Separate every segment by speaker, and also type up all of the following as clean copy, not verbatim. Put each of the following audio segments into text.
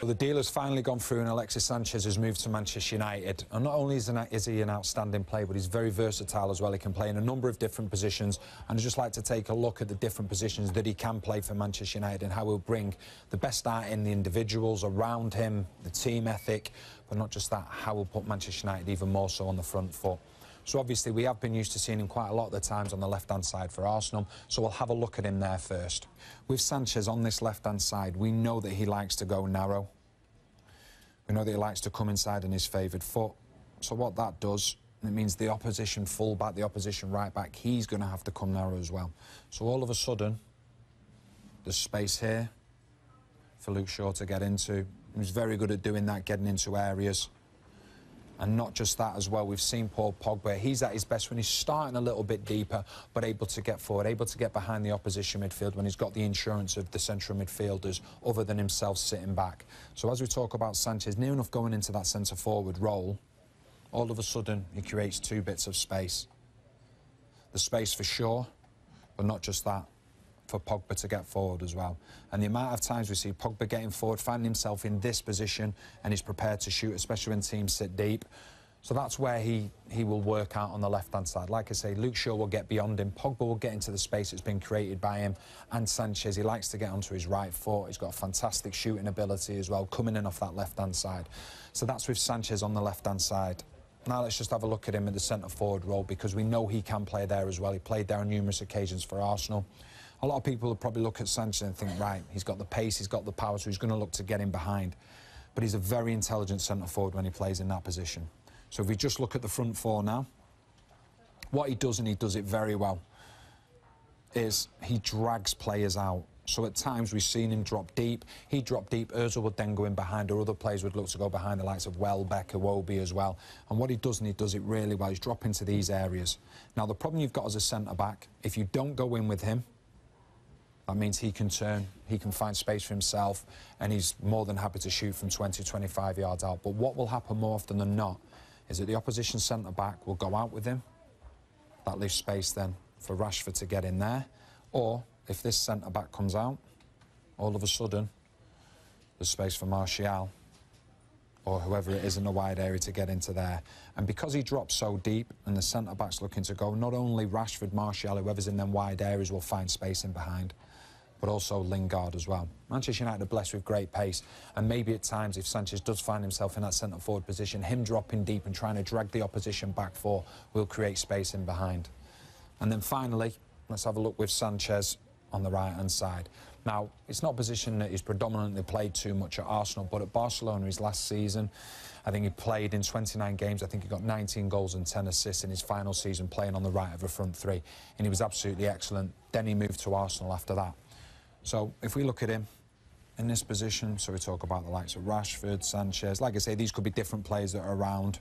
Speaker 1: Well, the deal has finally gone through and Alexis Sanchez has moved to Manchester United. And not only is he an outstanding player, but he's very versatile as well. He can play in a number of different positions. And I'd just like to take a look at the different positions that he can play for Manchester United and how he'll bring the best out in the individuals around him, the team ethic, but not just that, how he'll put Manchester United even more so on the front foot. So obviously we have been used to seeing him quite a lot of the times on the left-hand side for Arsenal, so we'll have a look at him there first. With Sanchez on this left-hand side, we know that he likes to go narrow. We know that he likes to come inside on his favoured foot. So what that does, it means the opposition full-back, the opposition right-back, he's going to have to come narrow as well. So all of a sudden, there's space here for Luke Shaw to get into. He's very good at doing that, getting into areas. And not just that as well, we've seen Paul Pogba, he's at his best when he's starting a little bit deeper, but able to get forward, able to get behind the opposition midfield when he's got the insurance of the central midfielders other than himself sitting back. So as we talk about Sanchez, near enough going into that centre-forward role, all of a sudden he creates two bits of space. The space for Shaw, but not just that, for Pogba to get forward as well. And the amount of times we see Pogba getting forward, finding himself in this position, and he's prepared to shoot, especially when teams sit deep. So that's where he will work out on the left-hand side. Like I say, Luke Shaw will get beyond him, Pogba will get into the space that's been created by him, and Sanchez, he likes to get onto his right foot. He's got a fantastic shooting ability as well, coming in off that left-hand side. So that's with Sanchez on the left-hand side. Now let's just have a look at him in the centre-forward role, because we know he can play there as well. He played there on numerous occasions for Arsenal. A lot of people will probably look at Sanchez and think, right, he's got the pace, he's got the power, so he's going to look to get in behind. But he's a very intelligent centre-forward when he plays in that position. So if we just look at the front four now, what he does, and he does it very well, is he drags players out. So at times we've seen him drop deep. He'd drop deep, Ozil would then go in behind, or other players would look to go behind, the likes of Welbeck, Iwobi as well. And what he does, and he does it really well, he's drop into these areas. Now the problem you've got as a centre-back, if you don't go in with him, that means he can turn, he can find space for himself, and he's more than happy to shoot from 20, 25 yards out. But what will happen more often than not is that the opposition centre-back will go out with him. That leaves space then for Rashford to get in there. Or, if this centre-back comes out, all of a sudden, there's space for Martial or whoever it is in the wide area to get into there. And because he drops so deep and the centre-back's looking to go, not only Rashford, Martial, whoever's in them wide areas will find space in behind, but also Lingard as well. Manchester United are blessed with great pace, and maybe at times if Sanchez does find himself in that centre-forward position, him dropping deep and trying to drag the opposition back four will create space in behind. And then finally, let's have a look with Sanchez on the right-hand side. Now, it's not a position that he's predominantly played too much at Arsenal, but at Barcelona his last season, I think he played in 29 games. I think he got 19 goals and 10 assists in his final season playing on the right of a front three, and he was absolutely excellent. Then he moved to Arsenal after that. So if we look at him in this position, so we talk about the likes of Rashford, Sanchez, like I say, these could be different players that are around,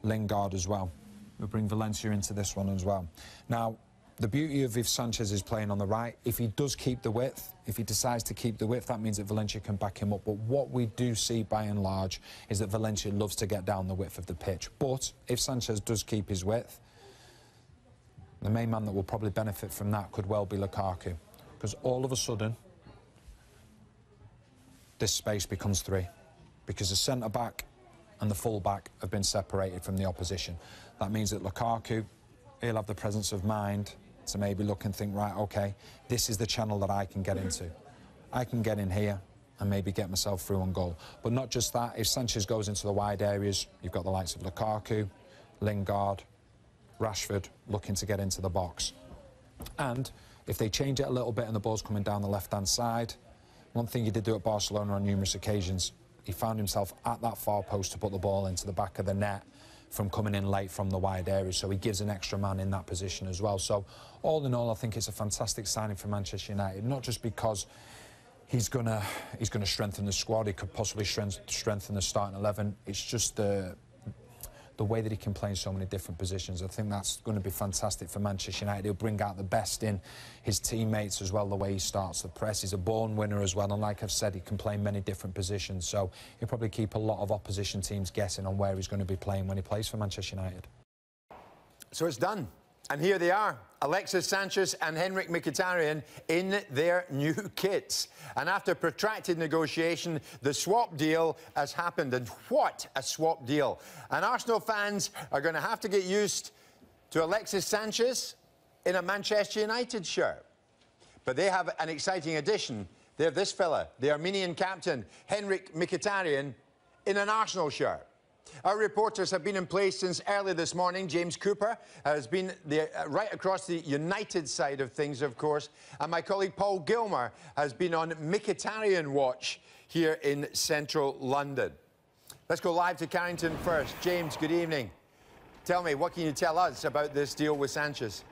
Speaker 1: Lingard as well. We'll bring Valencia into this one as well. Now, the beauty of if Sanchez is playing on the right, if he does keep the width, if he decides to keep the width, that means that Valencia can back him up. But what we do see by and large is that Valencia loves to get down the width of the pitch. But if Sanchez does keep his width, the main man that will probably benefit from that could well be Lukaku. Because all of a sudden, this space becomes three. Because the centre-back and the full-back have been separated from the opposition. That means that Lukaku, he'll have the presence of mind to maybe look and think, right, OK, this is the channel that I can get into. I can get in here and maybe get myself through on goal. But not just that, if Sanchez goes into the wide areas, you've got the likes of Lukaku, Lingard, Rashford looking to get into the box. And if they change it a little bit and the ball's coming down the left-hand side, one thing he did do at Barcelona on numerous occasions, he found himself at that far post to put the ball into the back of the net from coming in late from the wide area, so he gives an extra man in that position as well. So all in all, I think it's a fantastic signing for Manchester United, not just because he's gonna strengthen the squad, he could possibly strengthen the starting 11, it's just the way that he can play in so many different positions. I think that's going to be fantastic for Manchester United. He'll bring out the best in his teammates as well, the way he starts the press. He's a born winner as well, and like I've said, he can play in many different positions, so he'll probably keep a lot of opposition teams guessing on where he's going to be playing when he plays for Manchester United.
Speaker 2: So it's done. And here they are, Alexis Sanchez and Henrik Mkhitaryan in their new kits. And after protracted negotiation, the swap deal has happened. And what a swap deal. And Arsenal fans are going to have to get used to Alexis Sanchez in a Manchester United shirt. But they have an exciting addition. They have this fella, the Armenian captain, Henrik Mkhitaryan, in an Arsenal shirt. Our reporters have been in place since early this morning. James Cooper has been right across the United side of things, of course. And my colleague Paul Gilmer has been on Mkhitaryan watch here in central London. Let's go live to Carrington first. James, good evening. Tell me, what can you tell us about this deal with Sanchez?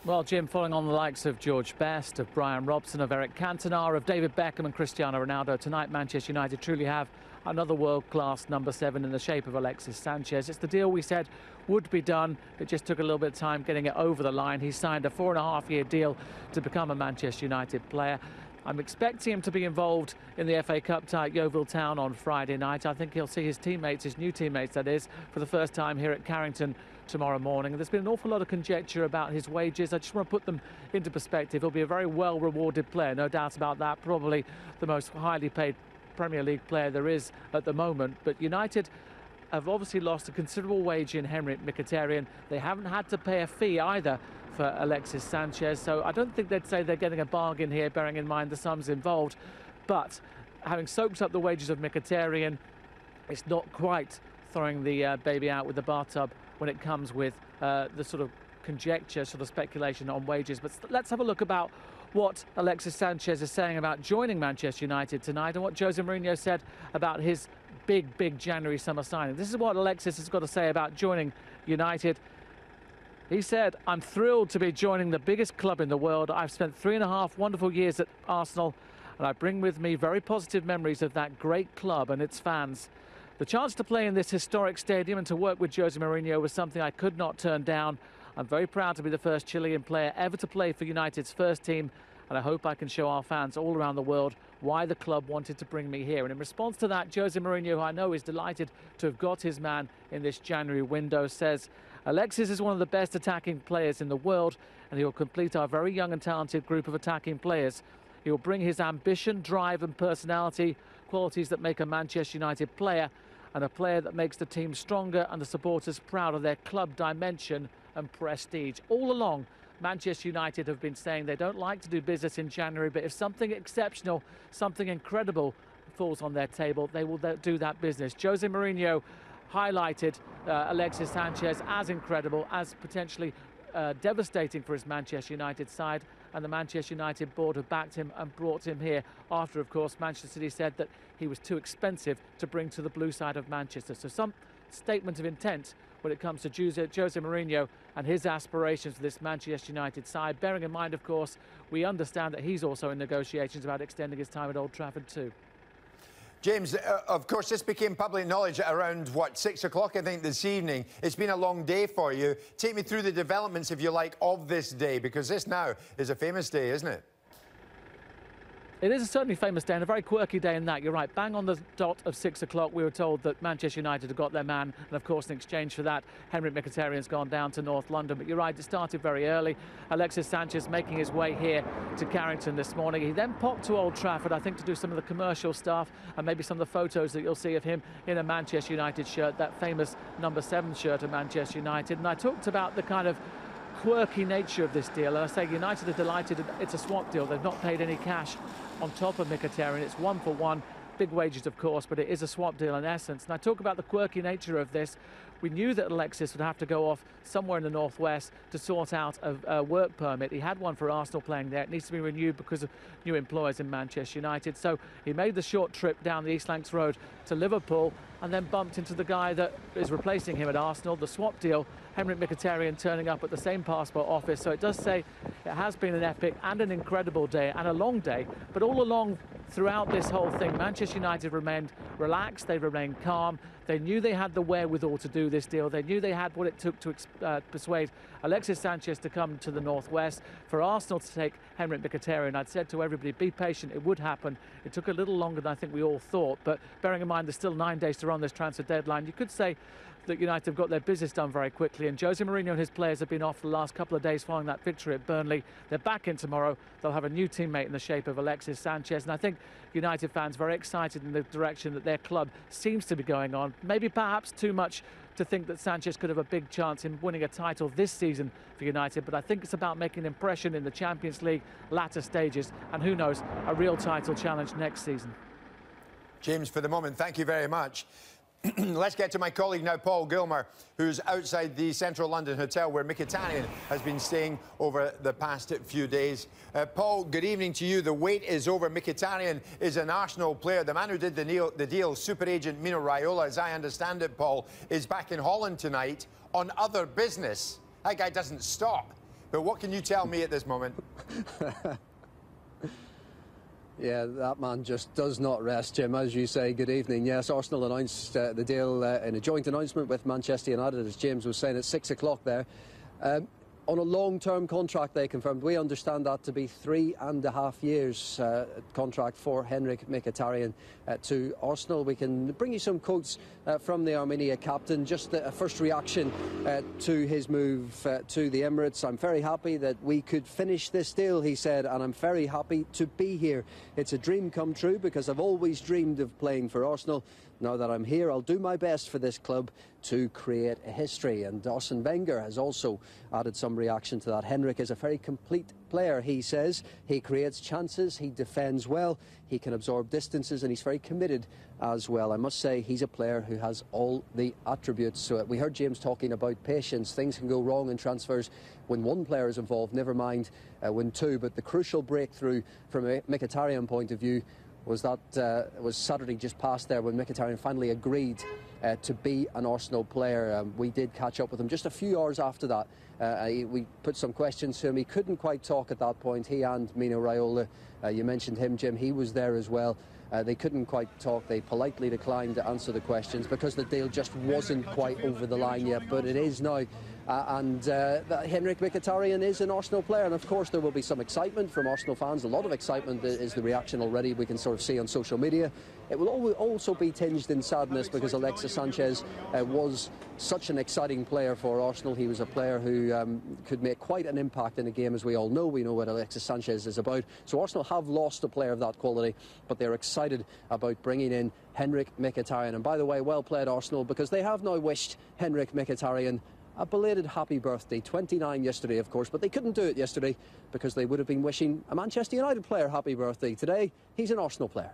Speaker 3: Well, Jim, following on the likes of George Best, of Brian Robson, of Eric Cantona, of David Beckham and Cristiano Ronaldo, tonight Manchester United truly have another world-class number 7 in the shape of Alexis Sanchez. It's the deal we said would be done. It just took a little bit of time getting it over the line. He signed a 4.5-year deal to become a Manchester United player. I'm expecting him to be involved in the FA Cup tie at Yeovil Town on Friday night. I think he'll see his teammates, his new teammates that is, for the first time here at Carrington tomorrow morning. There's been an awful lot of conjecture about his wages. I just want to put them into perspective. He'll be a very well-rewarded player, no doubt about that. Probably the most highly paid Premier League player there is at the moment. But United have obviously lost a considerable wage in Henrik Mkhitaryan. They haven't had to pay a fee either for Alexis Sanchez, so I don't think they'd say they're getting a bargain here, bearing in mind the sums involved. But having soaked up the wages of Mkhitaryan, it's not quite throwing the baby out with the bathtub when it comes with the sort of conjecture, sort of speculation on wages. But let's have a look about what Alexis Sanchez is saying about joining Manchester United tonight and what Jose Mourinho said about his big January summer signing. This is what Alexis has got to say about joining United. He said, "I'm thrilled to be joining the biggest club in the world. I've spent 3.5 wonderful years at Arsenal, and I bring with me very positive memories of that great club and its fans. The chance to play in this historic stadium and to work with Jose Mourinho was something I could not turn down. I'm very proud to be the first Chilean player ever to play for United's first team, and I hope I can show our fans all around the world why the club wanted to bring me here." And in response to that, Jose Mourinho, who I know is delighted to have got his man in this January window, says, "Alexis is one of the best attacking players in the world, and he will complete our very young and talented group of attacking players. He will bring his ambition, drive and personality, qualities that make a Manchester United player, and a player that makes the team stronger and the supporters proud of their club dimension and prestige." All along, Manchester United have been saying they don't like to do business in January, but if something exceptional, something incredible falls on their table, they will do that business. Jose Mourinho highlighted Alexis Sanchez as incredible, as potentially devastating for his Manchester United side, and the Manchester United board have backed him and brought him here after, of course, Manchester City said that he was too expensive to bring to the blue side of Manchester. So some statement of intent when it comes to Jose Mourinho and his aspirations for this Manchester United side, bearing in mind, of course, we understand that he's also in negotiations about extending his time at Old Trafford too.
Speaker 2: James, of course, this became public knowledge at around, what, 6 o'clock, I think, this evening. It's been a long day for you. Take me through the developments, if you like, of this day, because this now is a famous day, isn't it?
Speaker 3: It is a certainly famous day and a very quirky day in that. You're right, bang on the dot of 6 o'clock, we were told that Manchester United had got their man, and of course in exchange for that, Henrik Mkhitaryan's gone down to North London. But you're right, it started very early. Alexis Sanchez making his way here to Carrington this morning. He then popped to Old Trafford, I think, to do some of the commercial stuff and maybe some of the photos that you'll see of him in a Manchester United shirt, that famous number 7 shirt of Manchester United. And I talked about the kind of quirky nature of this deal, and I say United are delighted. It's a swap deal. They've not paid any cash on top of Mkhitaryan. It's 1-for-1, big wages of course, but it is a swap deal in essence. And I talk about the quirky nature of this. We knew that Alexis would have to go off somewhere in the northwest to sort out a work permit. He had one for Arsenal playing there. It needs to be renewed because of new employers in Manchester United. So he made the short trip down the East Lancs Road to Liverpool and then bumped into the guy that is replacing him at Arsenal. The swap deal, Henrik Mkhitaryan turning up at the same passport office. So it does say it has been an epic and an incredible day and a long day. But all along throughout this whole thing, Manchester United remained relaxed. They remained calm. They knew they had the wherewithal to do this deal. They knew they had what it took to persuade Alexis Sanchez to come to the northwest. For Arsenal to take Henrik Mkhitaryan, I'd said to everybody, be patient, it would happen. It took a little longer than I think we all thought, but bearing in mind there's still 9 days to run this transfer deadline, you could say that United have got their business done very quickly, and Jose Mourinho and his players have been off the last couple of days following that victory at Burnley. They're back in tomorrow. They'll have a new teammate in the shape of Alexis Sanchez, and I think United fans very excited in the direction that their club seems to be going on. Maybe perhaps too much to think that Sanchez could have a big chance in winning a title this season for United, but I think it's about making an impression in the Champions League latter stages, and who knows, a real title challenge next season.
Speaker 2: James, for the moment, thank you very much. Let's get to my colleague now, Paul Gilmer, who's outside the central London hotel where Mkhitaryan has been staying over the past few days. Paul, good evening to you. The wait is over. Mkhitaryan is an Arsenal player. The man who did the deal, super agent Mino Raiola, as I understand it, Paul, is back in Holland tonight on other business. That guy doesn't stop. But what can you tell me at this moment?
Speaker 4: Yeah, that man just does not rest, Jim. As you say, good evening. Yes, Arsenal announced the deal in a joint announcement with Manchester United, as James was saying, at 6 o'clock there. On a long-term contract, they confirmed. We understand that to be 3.5 years contract for Henrikh Mkhitaryan to Arsenal. We can bring you some quotes from the Armenia captain. Just a first reaction to his move to the Emirates. I'm very happy that we could finish this deal, he said, and I'm very happy to be here. It's a dream come true because I've always dreamed of playing for Arsenal. Now that I'm here, I'll do my best for this club to create a history. And Arsene Wenger has also added some reaction to that. Henrikh is a very complete player, he says. He creates chances, he defends well, he can absorb distances, and he's very committed as well. I must say, he's a player who has all the attributes. So we heard James talking about patience. Things can go wrong in transfers when one player is involved, never mind when two. But the crucial breakthrough from a Mkhitaryan point of view was Saturday just past there when Mkhitaryan finally agreed to be an Arsenal player. We did catch up with him just a few hours after that. We put some questions to him. He couldn't quite talk at that point. He and Mino Raiola, you mentioned him, Jim, he was there as well. They couldn't quite talk. They politely declined to answer the questions because the deal just wasn't quite over the line yet, but it is now. Henrikh Mkhitaryan is an Arsenal player, and of course there will be some excitement from Arsenal fans. A lot of excitement is the reaction already we can sort of see on social media. It will also be tinged in sadness because Alexis Sanchez was such an exciting player for Arsenal. He was a player who could make quite an impact in a game, as we all know. We know what Alexis Sanchez is about. So Arsenal have lost a player of that quality, but they're excited about bringing in Henrikh Mkhitaryan. And by the way, well played Arsenal, because they have now wished Henrikh Mkhitaryan a belated happy birthday. 29 yesterday, of course, but they couldn't do it yesterday because they would have been wishing a Manchester United player happy birthday. Today, he's an Arsenal player.